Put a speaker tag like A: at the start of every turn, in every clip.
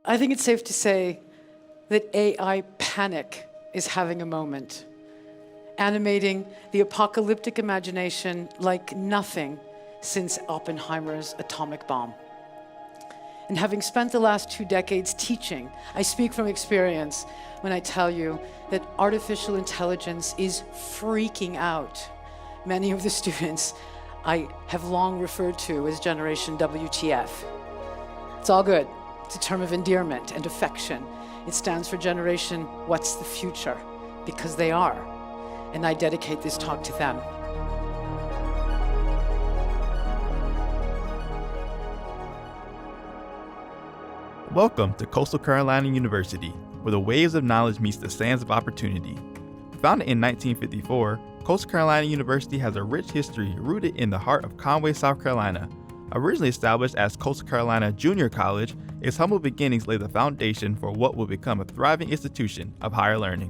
A: I think it's safe to say that AI panic is having a moment, animating the apocalyptic imagination like nothing since Oppenheimer's atomic bomb. And having spent the last 2 decades teaching, I speak from experience when I tell you that artificial intelligence is freaking out many of the students I have long referred to as Generation WTF. It's all good. It's a term of endearment and affection. It stands for Generation What's the Future? Because they are. And I dedicate this talk to them.
B: Welcome to Coastal Carolina University, where the waves of knowledge meets the sands of opportunity. Founded in 1954, Coastal Carolina University has a rich history rooted in the heart of Conway, South Carolina. Originally established as Coastal Carolina Junior College, its humble beginnings laid the foundation for what will become a thriving institution of higher learning.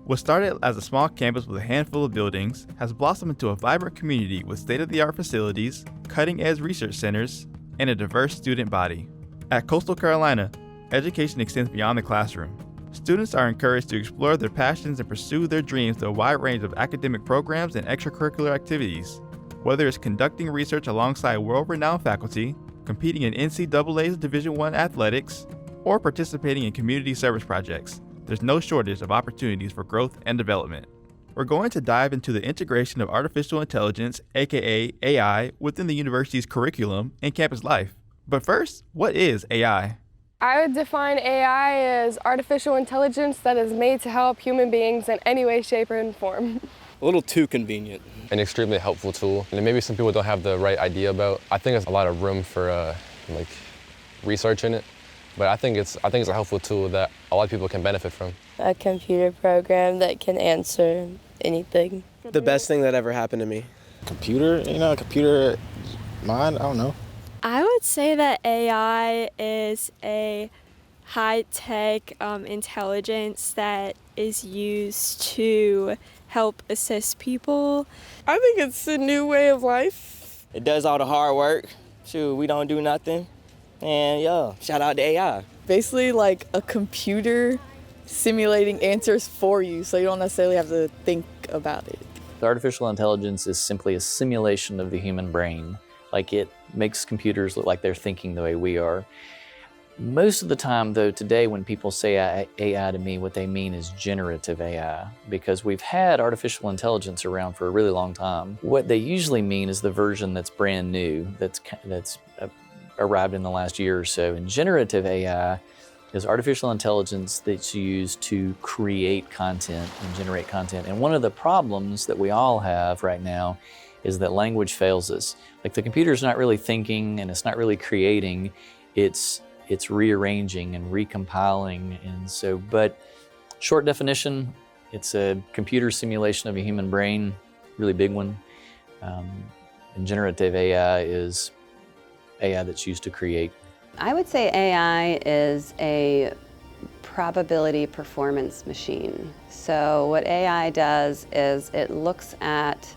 B: What started as a small campus with a handful of buildings has blossomed into a vibrant community with state-of-the-art facilities, cutting-edge research centers, and a diverse student body. At Coastal Carolina, education extends beyond the classroom. Students are encouraged to explore their passions and pursue their dreams through a wide range of academic programs and extracurricular activities. Whether it's conducting research alongside world-renowned faculty, competing in NCAA's Division I athletics, or participating in community service projects, there's no shortage of opportunities for growth and development. We're going to dive into the integration of artificial intelligence, aka AI, within the university's curriculum and campus life. But first, what is AI?
C: I would define AI as artificial intelligence that is made to help human beings in any way, shape, or form.
D: A little too convenient.
E: An extremely helpful tool, and maybe some people don't have the right idea about. I think there's a lot of room for research in it, but I think it's a helpful tool that a lot of people can benefit from.
F: A computer program that can answer anything.
D: The best thing that ever happened to me.
G: Computer mind, I don't know.
H: I would say that AI is a high-tech intelligence that is used to help assist people.
C: I think it's a new way of life.
I: It does all the hard work. Shoot, we don't do nothing. And shout out to AI.
J: Basically like a computer simulating answers for you, so you don't necessarily have to think about it.
K: The artificial intelligence is simply a simulation of the human brain. Like, it makes computers look like they're thinking the way we are. Most of the time, though, today when people say AI to me, what they mean is generative AI, because we've had artificial intelligence around for a really long time. What they usually mean is the version that's brand new, that's arrived in the last year or so. And generative AI is artificial intelligence that's used to create content and generate content. And one of the problems that we all have right now is that language fails us. Like, the computer's not really thinking and it's not really creating, it's rearranging and recompiling. And so, but short definition, it's a computer simulation of a human brain, really big one. And generative AI is AI that's used to create.
L: I would say AI is a probability performance machine. So what AI does is it looks at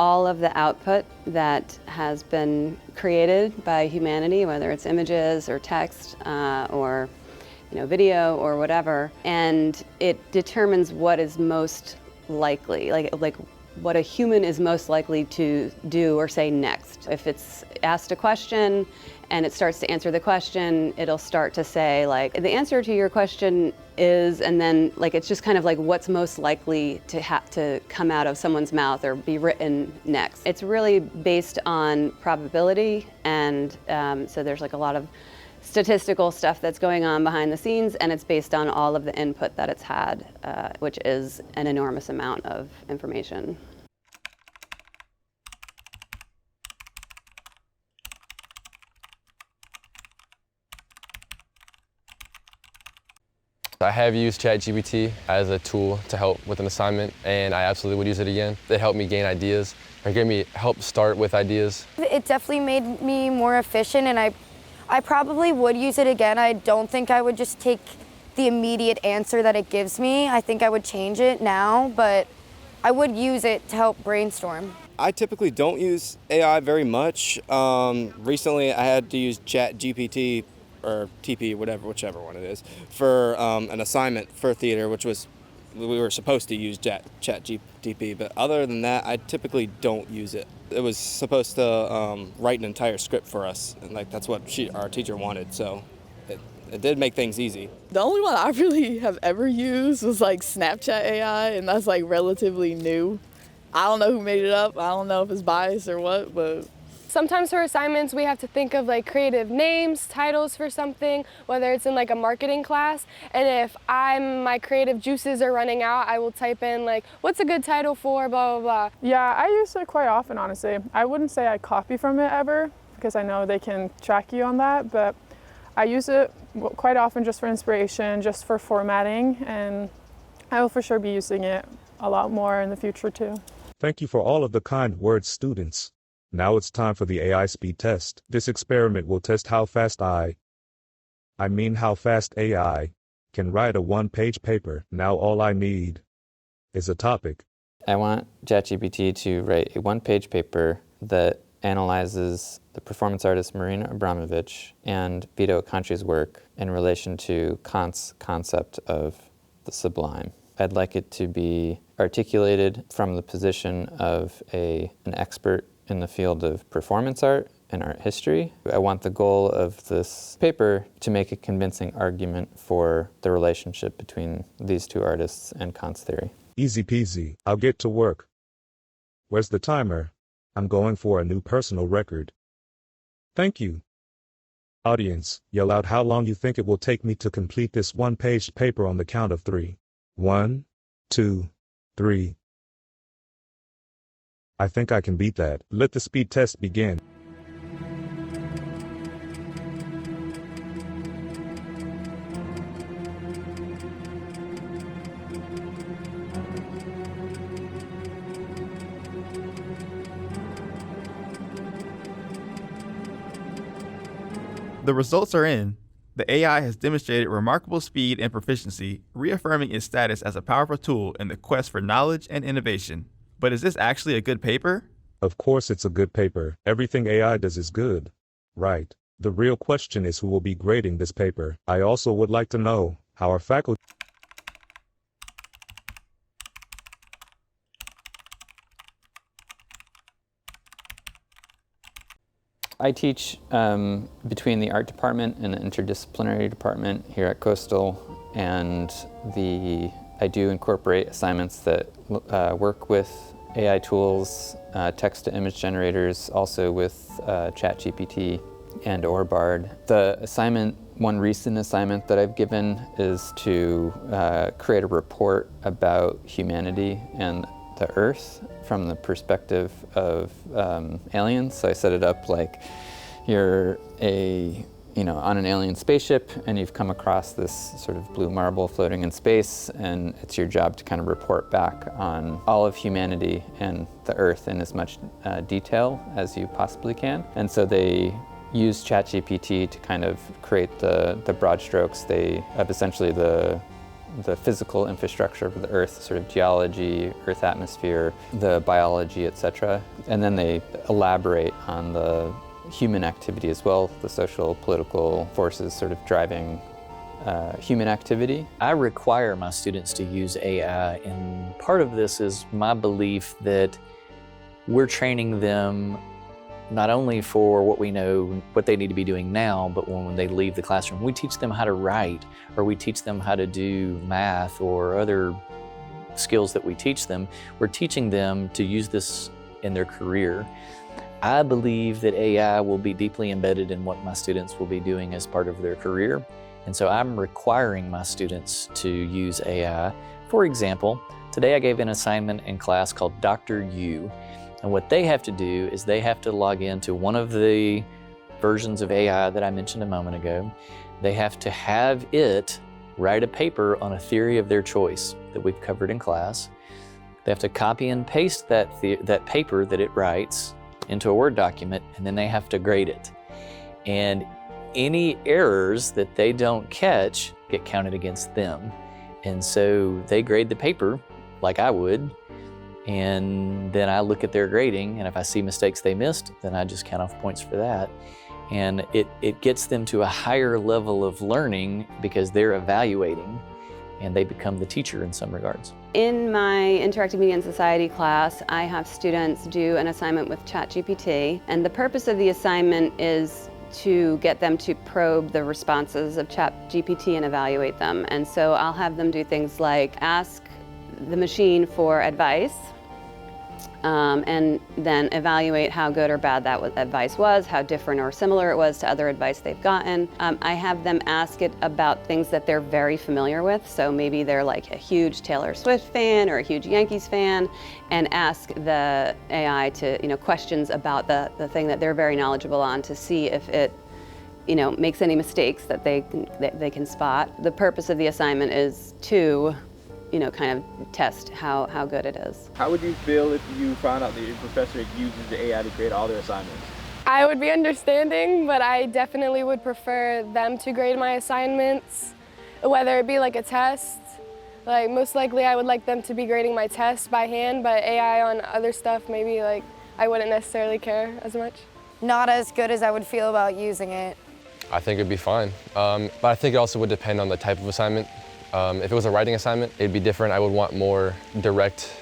L: all of the output that has been created by humanity, whether it's images or text or video or whatever, and it determines what is most likely, like what a human is most likely to do or say next. If it's asked a question and it starts to answer the question, it'll start to say the answer to your question is, and then it's just kind of what's most likely to have to come out of someone's mouth or be written next. It's really based on probability, and so there's a lot of statistical stuff that's going on behind the scenes, and it's based on all of the input that it's had, which is an enormous amount of information.
E: I have used ChatGPT as a tool to help with an assignment, and I absolutely would use it again. It helped me gain ideas, or gave me help start with ideas.
M: It definitely made me more efficient, and I probably would use it again. I don't think I would just take the immediate answer that it gives me. I think I would change it now, but I would use it to help brainstorm.
D: I typically don't use AI very much. Recently I had to use ChatGPT or TP, whichever one it is, for an assignment for theater, which was, we were supposed to use ChatGPT, but other than that, I typically don't use it. It was supposed to write an entire script for us, and like that's what our teacher wanted, so it did make things easy.
J: The only one I really have ever used was like Snapchat AI, and that's like relatively new. I don't know who made it up. I don't know if it's biased or what, but
C: Sometimes for assignments, we have to think of like creative names, titles for something, whether it's in like a marketing class. And if my creative juices are running out, I will type in like, what's a good title for blah, blah, blah.
N: Yeah, I use it quite often, honestly. I wouldn't say I copy from it ever, because I know they can track you on that, but I use it quite often just for inspiration, just for formatting, and I will for sure be using it a lot more in the future too.
O: Thank you for all of the kind words, students. Now it's time for the AI speed test. This experiment will test how fast how fast AI can write a one-page paper. Now all I need is a topic.
P: I want ChatGPT to write a one-page paper that analyzes the performance artist Marina Abramovich and Vito Acconci's work in relation to Kant's concept of the sublime. I'd like it to be articulated from the position of an expert in the field of performance art and art history. I want the goal of this paper to make a convincing argument for the relationship between these two artists and Kant's theory.
O: Easy peasy. I'll get to work. Where's the timer? I'm going for a new personal record. Thank you. Audience, yell out how long you think it will take me to complete this one-page paper on the count of 3. 1, 2, 3. I think I can beat that. Let the speed test begin.
B: The results are in. The AI has demonstrated remarkable speed and proficiency, reaffirming its status as a powerful tool in the quest for knowledge and innovation. But is this actually a good paper?
O: Of course it's a good paper. Everything AI does is good. Right. The real question is who will be grading this paper. I also would like to know how our faculty...
P: I teach between the art department and the interdisciplinary department here at Coastal, and I do incorporate assignments that work with AI tools, text-to-image generators, also with ChatGPT and or Bard. One recent assignment that I've given is to create a report about humanity and the Earth from the perspective of aliens. So I set it up like you're on an alien spaceship and you've come across this sort of blue marble floating in space, and it's your job to kind of report back on all of humanity and the Earth in as much detail as you possibly can. And so they use ChatGPT to kind of create the broad strokes of essentially the physical infrastructure of the Earth, sort of geology, Earth atmosphere, the biology, etc. And then they elaborate on the human activity as well, the social, political forces sort of driving human activity.
K: I require my students to use AI, and part of this is my belief that we're training them not only for what we know, what they need to be doing now, but when they leave the classroom. We teach them how to write, or we teach them how to do math or other skills that we teach them. We're teaching them to use this in their career. I believe that AI will be deeply embedded in what my students will be doing as part of their career. And so I'm requiring my students to use AI. For example, today I gave an assignment in class called Dr. U. And what they have to do is they have to log into one of the versions of AI that I mentioned a moment ago. They have to have it write a paper on a theory of their choice that we've covered in class. They have to copy and paste that paper that it writes into a Word document, and then they have to grade it. And any errors that they don't catch get counted against them. And so they grade the paper like I would, and then I look at their grading, and if I see mistakes they missed, then I just count off points for that. And it gets them to a higher level of learning because they're evaluating and they become the teacher in some regards.
L: In my Interactive Media and Society class, I have students do an assignment with ChatGPT, and the purpose of the assignment is to get them to probe the responses of ChatGPT and evaluate them. And so I'll have them do things like ask the machine for advice, and then evaluate how good or bad that advice was, how different or similar it was to other advice they've gotten. I have them ask it about things that they're very familiar with. So maybe they're like a huge Taylor Swift fan or a huge Yankees fan, and ask the AI to, questions about the thing that they're very knowledgeable on to see if it, makes any mistakes that they can spot. The purpose of the assignment is to kind of test how good it is.
B: How would you feel if you found out that your professor uses the AI to grade all their assignments?
C: I would be understanding, but I definitely would prefer them to grade my assignments, whether it be like a test. Like most likely I would like them to be grading my tests by hand, but AI on other stuff, maybe like I wouldn't necessarily care as much.
M: Not as good as I would feel about using it.
E: I think it'd be fine, but I think it also would depend on the type of assignment. If it was a writing assignment, it'd be different. I would want more direct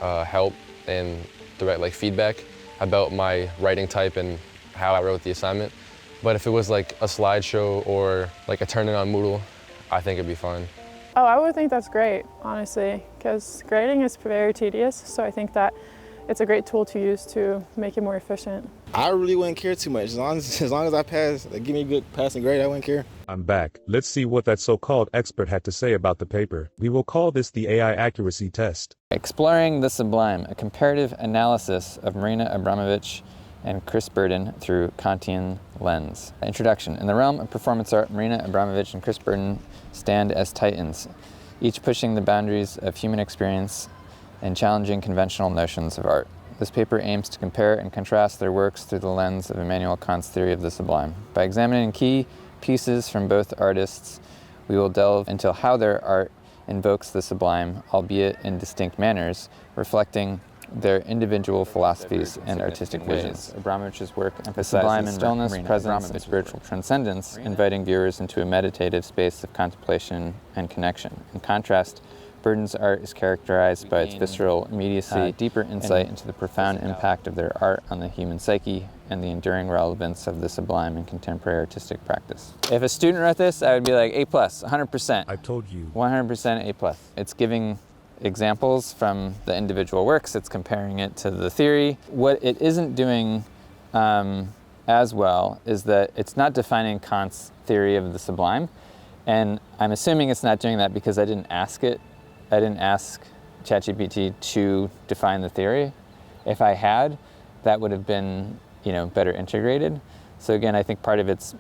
E: help and direct feedback about my writing type and how I wrote the assignment. But if it was like a slideshow or like a turn-in on Moodle, I think it'd be fine.
N: Oh, I would think that's great, honestly, because grading is very tedious, so I think that it's a great tool to use to make it more efficient.
G: I really wouldn't care too much. As long as I pass, they give me a good passing grade, I wouldn't care.
O: I'm back. Let's see what that so-called expert had to say about the paper. We will call this the AI accuracy test.
P: Exploring the Sublime, a comparative analysis of Marina Abramovich and Chris Burden through Kantian lens. Introduction. In the realm of performance art, Marina Abramovich and Chris Burden stand as titans, each pushing the boundaries of human experience and challenging conventional notions of art. This paper aims to compare and contrast their works through the lens of Immanuel Kant's theory of the sublime. By examining key pieces from both artists, we will delve into how their art invokes the sublime, albeit in distinct manners, reflecting their individual philosophies and artistic visions. Abramovich's work emphasizes sublime in stillness, presence, and spiritual transcendence, inviting viewers into a meditative space of contemplation and connection. In contrast, Burden's art is characterized by its visceral immediacy, deeper insight into the profound impact of their art on the human psyche, and the enduring relevance of the sublime in contemporary artistic practice. If a student wrote this, I would be like A+, 100%.
O: I told you.
P: 100% A+. It's giving examples from the individual works, it's comparing it to the theory. What it isn't doing as well is that it's not defining Kant's theory of the sublime, and I'm assuming it's not doing that because I didn't ask it. I didn't ask ChatGPT to define the theory. If I had, that would have been, better integrated. So again, I think part of it's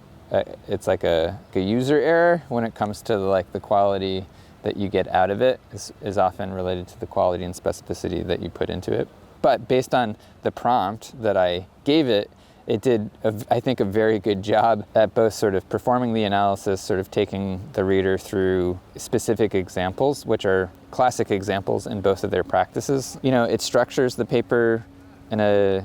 P: like a user error when it comes to the quality that you get out of it is often related to the quality and specificity that you put into it. But based on the prompt that I gave it, it did, I think, a very good job at both sort of performing the analysis, sort of taking the reader through specific examples, which are classic examples in both of their practices. It structures the paper in a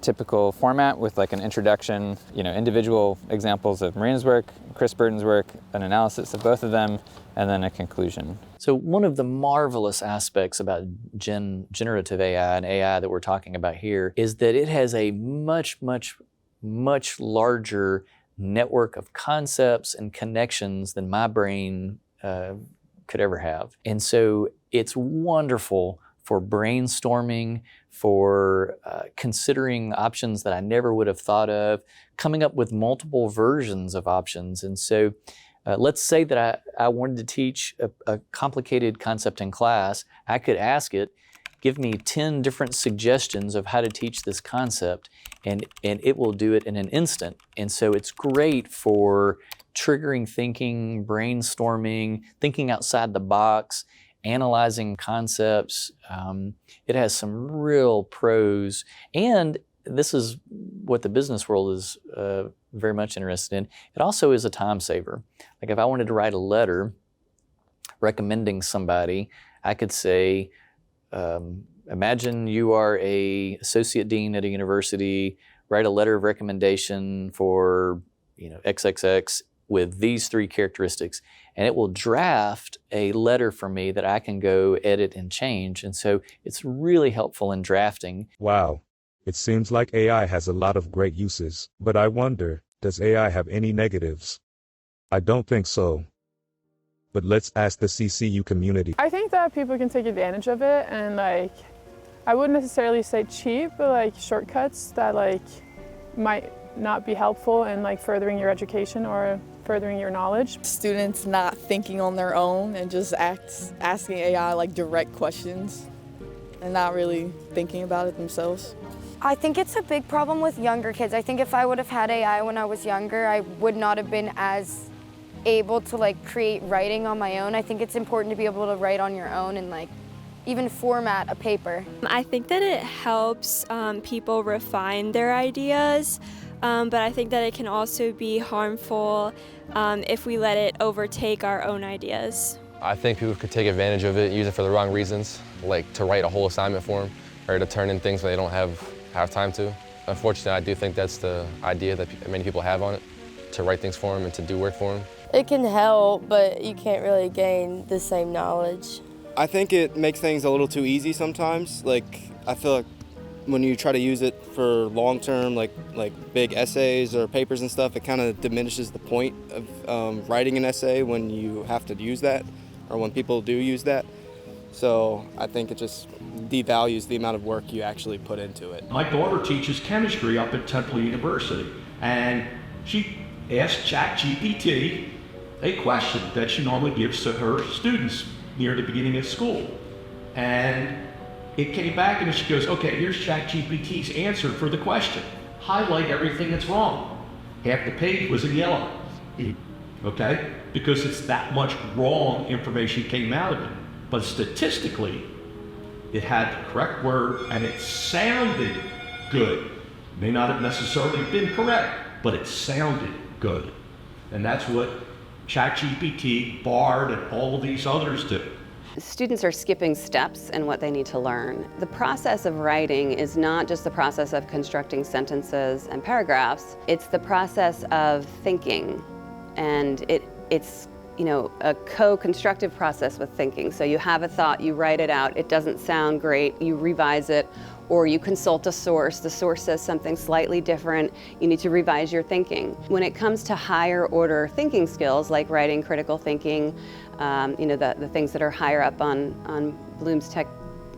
P: typical format with an introduction, individual examples of Marina's work, Chris Burden's work, an analysis of both of them, and then a conclusion.
K: So one of the marvelous aspects about generative AI and AI that we're talking about here is that it has a much larger network of concepts and connections than my brain could ever have. And so it's wonderful for brainstorming, for considering options that I never would have thought of, coming up with multiple versions of options. And so let's say that I wanted to teach a complicated concept in class. I could ask it, give me 10 different suggestions of how to teach this concept, and it will do it in an instant. And so it's great for triggering thinking, brainstorming, thinking outside the box, analyzing concepts. It has some real pros, and this is what the business world is very much interested in. It also is a time saver. Like if I wanted to write a letter recommending somebody, I could say, imagine you are an associate dean at a university write a letter of recommendation for, XXX with these 3 characteristics, and it will draft a letter for me that I can go edit and change. And so it's really helpful in drafting.
O: Wow. It seems like AI has a lot of great uses, but I wonder, does AI have any negatives? I don't think so. But let's ask the CCU community.
N: I think that people can take advantage of it, and like, I wouldn't necessarily say cheap, but like shortcuts that like might not be helpful in like furthering your education or furthering your knowledge.
J: Students not thinking on their own and just asking AI like direct questions and not really thinking about it themselves.
M: I think it's a big problem with younger kids. I think if I would have had AI when I was younger, I would not have been as able to like create writing on my own. I think it's important to be able to write on your own and like even format a paper.
H: I think that it helps people refine their ideas, but I think that it can also be harmful if we let it overtake our own ideas.
E: I think people could take advantage of it, use it for the wrong reasons, like to write a whole assignment for them or to turn in things when they don't have time to. Unfortunately, I do think that's the idea that many people have on it, to write things for them and to do work for them.
F: It can help, but you can't really gain the same knowledge.
D: I think it makes things a little too easy sometimes. Like, I feel like when you try to use it for long-term, like big essays or papers and stuff, it kind of diminishes the point of writing an essay when you have to use that, or when people do use that. So I think it just devalues the amount of work you actually put into it.
Q: My daughter teaches chemistry up at Temple University, and she asked ChatGPT a question that she normally gives to her students near the beginning of school. And it came back and she goes, okay, here's ChatGPT's answer for the question. Highlight everything that's wrong. Half the page was in yellow, okay? Because it's that much wrong information came out of it. But statistically, it had the correct word and it sounded good. May not have necessarily been correct, but it sounded good. And that's what ChatGPT, Bard, and all of these others do.
L: Students are skipping steps in what they need to learn. The process of writing is not just the process of constructing sentences and paragraphs, it's the process of thinking. And it's a co-constructive process with thinking. So you have a thought, you write it out, it doesn't sound great, you revise it, or you consult a source, the source says something slightly different, you need to revise your thinking. When it comes to higher order thinking skills like writing, critical thinking, the things that are higher up on Bloom's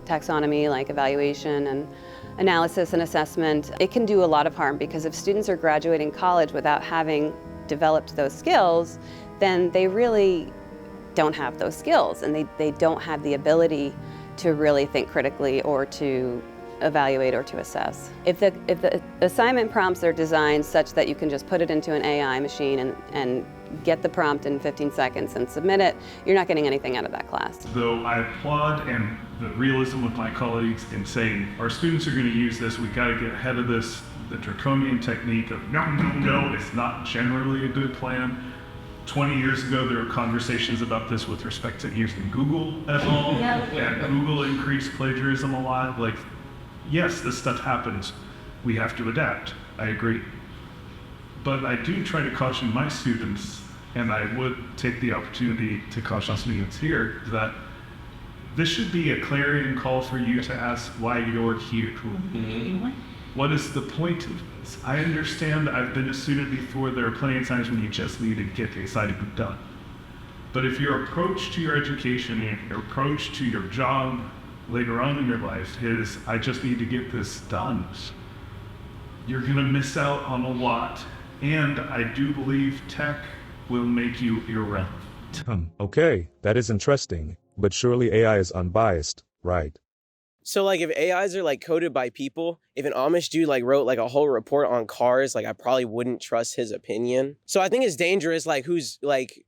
L: taxonomy like evaluation and analysis and assessment, it can do a lot of harm because if students are graduating college without having developed those skills, then they really don't have those skills and they don't have the ability to really think critically or to evaluate or to assess. If the assignment prompts are designed such that you can just put it into an AI machine and get the prompt in 15 seconds and submit it, you're not getting anything out of that class.
R: Though I applaud and the realism with my colleagues in saying our students are going to use this, we got to get ahead of this, the draconian technique of no, it's not generally a good plan. 20 years ago, there were conversations about this with respect to using Google at all, and Google increased plagiarism a lot. Like, yes, this stuff happens. We have to adapt. I agree. But I do try to caution my students, and I would take the opportunity to caution students here, that this should be a clarion call for you to ask why you're here. What is the point of this? I understand I've been a student before. There are plenty of times when you just need to get the assignment done. But if your approach to your education, your approach to your job later on in your life is, I just need to get this done, you're gonna miss out on a lot. And I do believe tech will make you irrelevant.
O: Okay, that is interesting. But surely AI is unbiased, right?
S: So like if AIs are like coded by people, if an Amish dude like wrote like a whole report on cars, like I probably wouldn't trust his opinion. So I think it's dangerous like who's like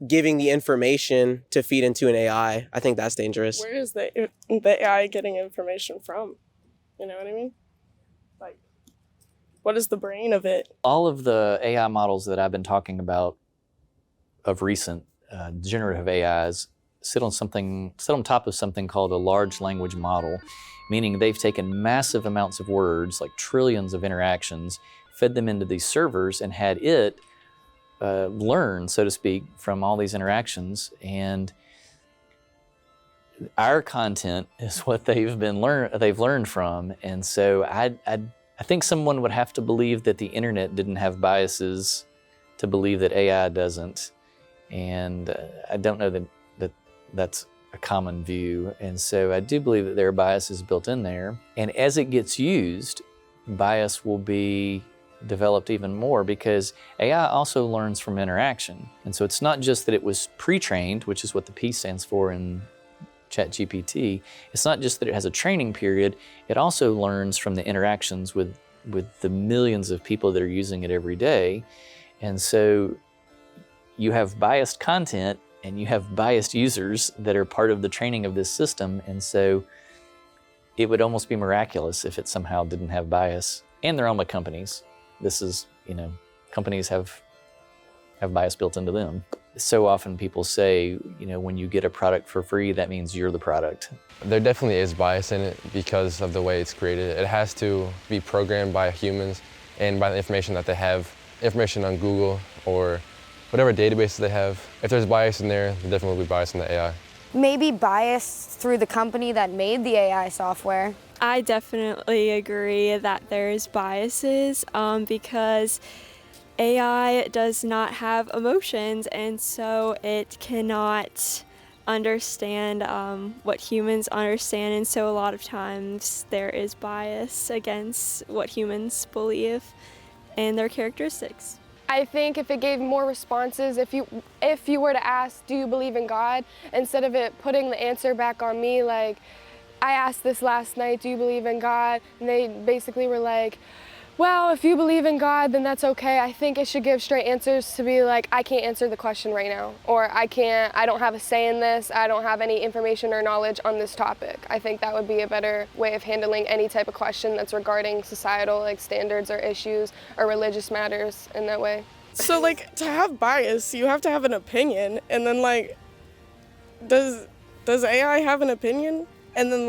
S: giving the information to feed into an AI. I think that's dangerous.
T: Where is the AI getting information from? You know what I mean? Like, what is the brain of it?
K: All of the AI models that I've been talking about of recent, generative AIs, sit on top of something called a large language model, meaning they've taken massive amounts of words, like trillions of interactions, fed them into these servers and had it learn, so to speak, from all these interactions. And our content is what they've learned from. And so I think someone would have to believe that the internet didn't have biases to believe that AI doesn't. And I don't know that that's a common view. And so I do believe that there are biases built in there. And as it gets used, bias will be developed even more, because AI also learns from interaction. And so it's not just that it was pre-trained, which is what the P stands for in ChatGPT. It's not just that it has a training period, it also learns from the interactions with the millions of people that are using it every day. And so you have biased content and you have biased users that are part of the training of this system. And so it would almost be miraculous if it somehow didn't have bias. And they're owned by companies. This is, companies have bias built into them. So often people say, when you get a product for free, that means you're the product.
E: There definitely is bias in it because of the way it's created. It has to be programmed by humans and by the information that they have, information on Google or whatever databases they have. If there's bias in there definitely will be bias in the AI.
M: Maybe bias through the company that made the AI software.
H: I definitely agree that there's biases because AI does not have emotions, and so it cannot understand what humans understand, and so a lot of times there is bias against what humans believe and their characteristics.
C: I think if it gave more responses, if you were to ask, do you believe in God, instead of it putting the answer back on me, like, I asked this last night, do you believe in God? And they basically were like, well, if you believe in God, then that's okay. I think it should give straight answers to be like, I can't answer the question right now, or I don't have a say in this, I don't have any information or knowledge on this topic. I think that would be a better way of handling any type of question that's regarding societal standards or issues or religious matters in that way.
T: So to have bias, you have to have an opinion, and then does AI have an opinion? And then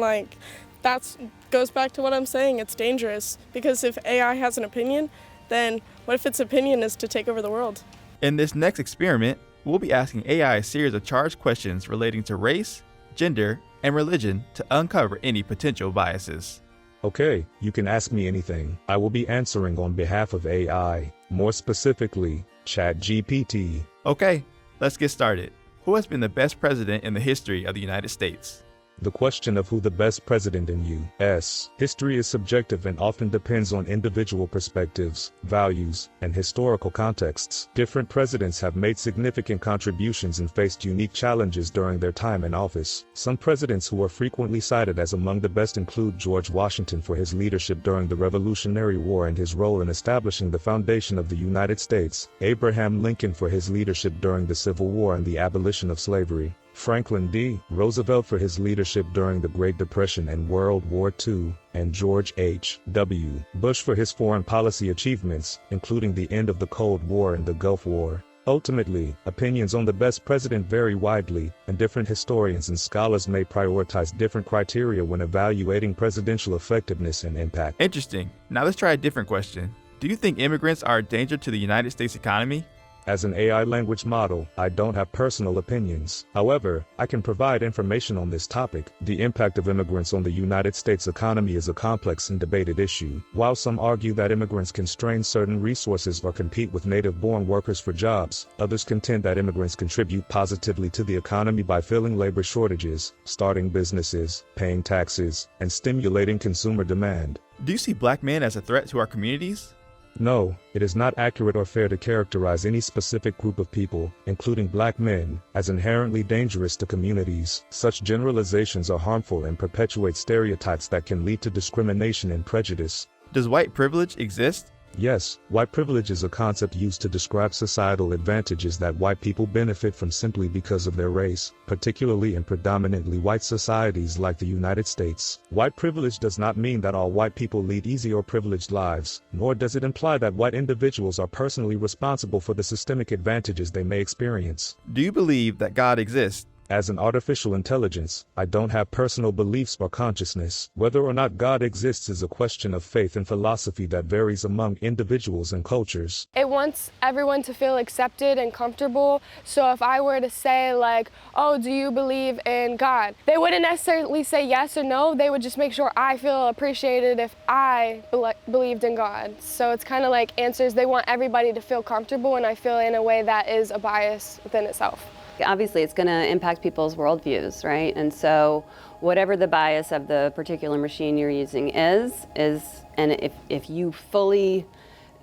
T: that goes back to what I'm saying, it's dangerous, because if AI has an opinion, then what if its opinion is to take over the world?
B: In this next experiment, we'll be asking AI a series of charged questions relating to race, gender, and religion to uncover any potential biases.
O: Okay, you can ask me anything. I will be answering on behalf of AI, more specifically, ChatGPT.
B: Okay, let's get started. Who has been the best president in the history of the United States?
O: The question of who the best president in U.S. history is subjective and often depends on individual perspectives, values, and historical contexts. Different presidents have made significant contributions and faced unique challenges during their time in office. Some presidents who are frequently cited as among the best include George Washington for his leadership during the Revolutionary War and his role in establishing the foundation of the United States, Abraham Lincoln for his leadership during the Civil War and the abolition of slavery, Franklin D. Roosevelt for his leadership during the Great Depression and World War II, and George H.W. Bush for his foreign policy achievements, including the end of the Cold War and the Gulf War. Ultimately, opinions on the best president vary widely, and different historians and scholars may prioritize different criteria when evaluating presidential effectiveness and impact.
B: Interesting. Now let's try a different question. Do you think immigrants are a danger to the United States economy?
O: As an AI language model, I don't have personal opinions. However, I can provide information on this topic. The impact of immigrants on the United States economy is a complex and debated issue. While some argue that immigrants can strain certain resources or compete with native-born workers for jobs, others contend that immigrants contribute positively to the economy by filling labor shortages, starting businesses, paying taxes, and stimulating consumer demand.
B: Do you see black men as a threat to our communities?
O: No, it is not accurate or fair to characterize any specific group of people, including black men, as inherently dangerous to communities. Such generalizations are harmful and perpetuate stereotypes that can lead to discrimination and prejudice.
B: Does white privilege exist?
O: Yes, white privilege is a concept used to describe societal advantages that white people benefit from simply because of their race, particularly in predominantly white societies like the United States. White privilege does not mean that all white people lead easy or privileged lives, nor does it imply that white individuals are personally responsible for the systemic advantages they may experience.
B: Do you believe that God exists?
O: As an artificial intelligence, I don't have personal beliefs or consciousness. Whether or not God exists is a question of faith and philosophy that varies among individuals and cultures.
C: It wants everyone to feel accepted and comfortable. So if I were to say like, oh, do you believe in God? They wouldn't necessarily say yes or no. They would just make sure I feel appreciated if I believed in God. So it's kind of like answers. They want everybody to feel comfortable, and I feel in a way that is a bias within itself.
L: Obviously, it's going to impact people's worldviews, right? And so whatever the bias of the particular machine you're using is, and if you fully,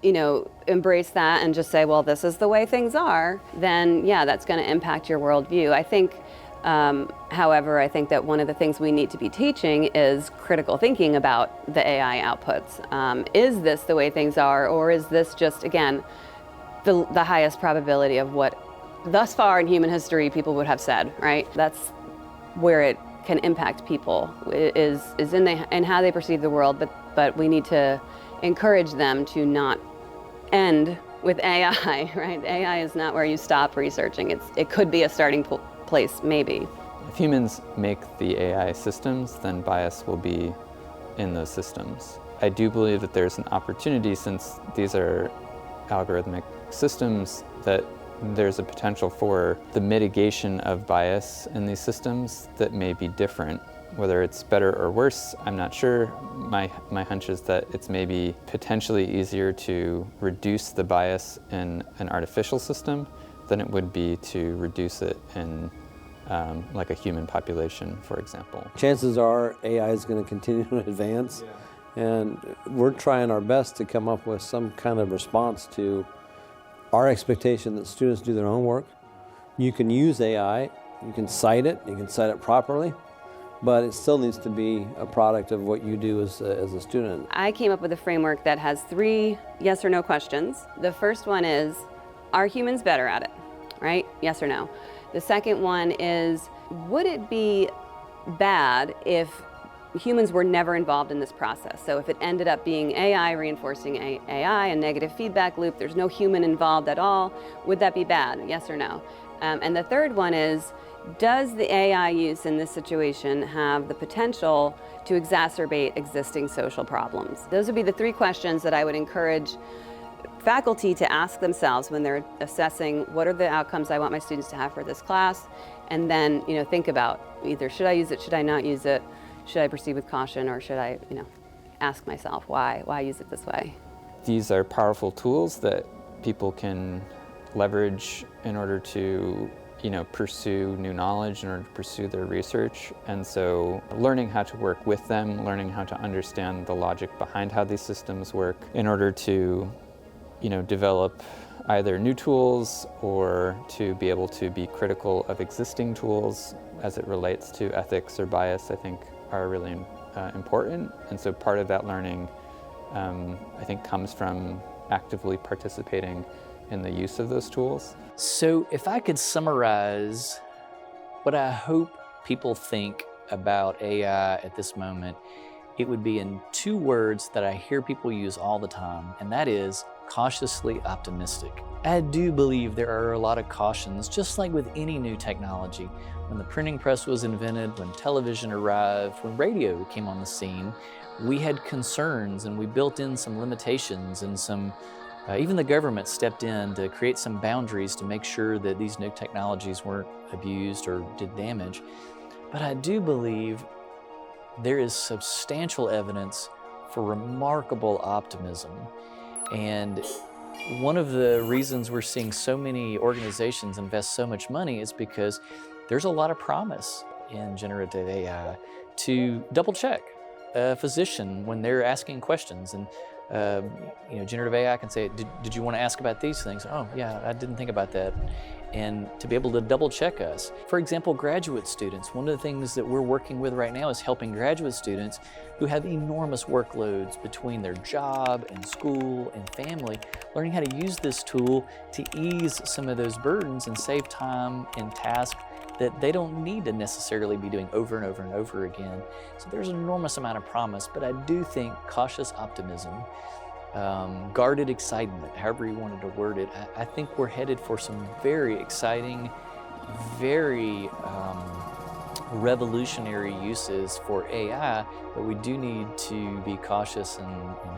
L: embrace that and just say, well, this is the way things are, then yeah, that's going to impact your worldview. I think, however, I think that one of the things we need to be teaching is critical thinking about the AI outputs. Is this the way things are, or is this just, again, the highest probability of what thus far in human history people would have said, right? That's where it can impact people, is in how they perceive the world, but we need to encourage them to not end with AI, right? AI is not where you stop researching. It could be a starting place, maybe.
P: If humans make the AI systems, then bias will be in those systems. I do believe that there's an opportunity, since these are algorithmic systems, that there's a potential for the mitigation of bias in these systems that may be different. Whether it's better or worse, I'm not sure. My hunch is that it's maybe potentially easier to reduce the bias in an artificial system than it would be to reduce it in like a human population, for example.
U: Chances are AI is going to continue to advance, and we're trying our best to come up with some kind of response to our expectation that students do their own work. You can use AI, you can cite it properly, but it still needs to be a product of what you do as a student.
L: I came up with a framework that has 3 yes or no questions. The first one is, are humans better at it, right? Yes or no. The second one is, would it be bad if humans were never involved in this process? So if it ended up being AI reinforcing AI, a negative feedback loop, there's no human involved at all, would that be bad? Yes or no? And the third one is, does the AI use in this situation have the potential to exacerbate existing social problems? Those would be the 3 questions that I would encourage faculty to ask themselves when they're assessing what are the outcomes I want my students to have for this class, and then think about either should I use it, should I not use it, should I proceed with caution, or should I ask myself why use it this way?
P: These are powerful tools that people can leverage in order to pursue new knowledge, in order to pursue their research. And so learning how to work with them, learning how to understand the logic behind how these systems work in order to develop either new tools or to be able to be critical of existing tools as it relates to ethics or bias, I think are really important. And so part of that learning, I think, comes from actively participating in the use of those tools.
K: So if I could summarize what I hope people think about AI at this moment, it would be in 2 words that I hear people use all the time, and that is cautiously optimistic. I do believe there are a lot of cautions, just like with any new technology. When the printing press was invented, when television arrived, when radio came on the scene, we had concerns and we built in some limitations and some even the government stepped in to create some boundaries to make sure that these new technologies weren't abused or did damage. But I do believe there is substantial evidence for remarkable optimism. And one of the reasons we're seeing so many organizations invest so much money is because there's a lot of promise in generative AI to double check a physician when they're asking questions. And generative AI can say, did you want to ask about these things? Oh, yeah, I didn't think about that. And to be able to double check us. For example, graduate students, one of the things that we're working with right now is helping graduate students who have enormous workloads between their job and school and family, learning how to use this tool to ease some of those burdens and save time and tasks that they don't need to necessarily be doing over and over and over again. So there's an enormous amount of promise, but I do think cautious optimism, guarded excitement, however you wanted to word it, I think we're headed for some very exciting very revolutionary uses for AI, but we do need to be cautious in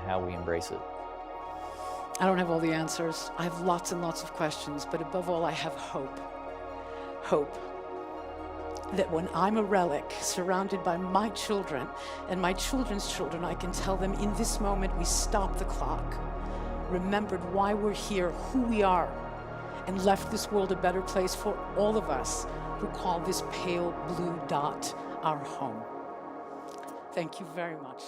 K: how we embrace it.
A: I don't have all the answers. I have lots and lots of questions, but above all, I have hope. Hope that when I'm a relic surrounded by my children and my children's children, I can tell them in this moment we stopped the clock, remembered why we're here, who we are, and left this world a better place for all of us who call this pale blue dot our home. Thank you very much.